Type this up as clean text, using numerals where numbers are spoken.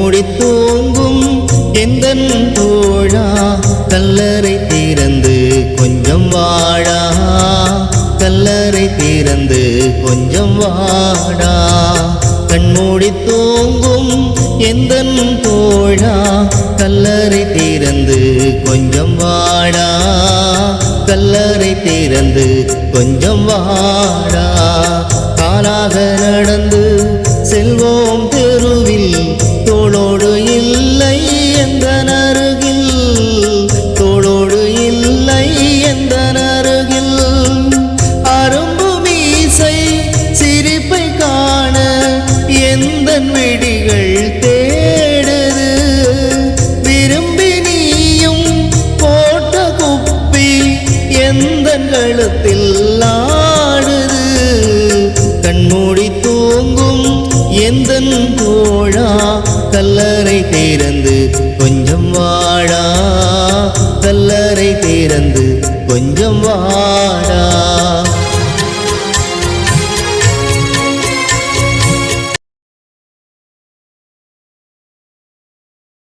கண்மூடி தூங்கும் எந்தன் தோழா கல்லறை திறந்து கொஞ்சம் வாடா கல்லறை திறந்து கொஞ்சம் வாடா கண்மூடி தூங்கும் எந்தன் தோழா கல்லறை திறந்து கொஞ்சம் வாடா கல்லறை திறந்து கொஞ்சம் வாடா காலாக நடந்து செல்வோம் தெருவில் தோளோடு இல்லை எந்த அருகில் தோளோடு இல்லை எந்த அருகில் அரும்பு மீசை சிரிப்பை காண எந்த விடிகள் தேடுது விரும்பி நீயும் போட்ட குப்பி எந்த கழுத்தில் ஆடுது கண்மூடி தூங்கும் எந்தன் தோழா கல்லறை திறந்து கொஞ்சம் வாடா கல்லறை திறந்து கொஞ்சம் வாடா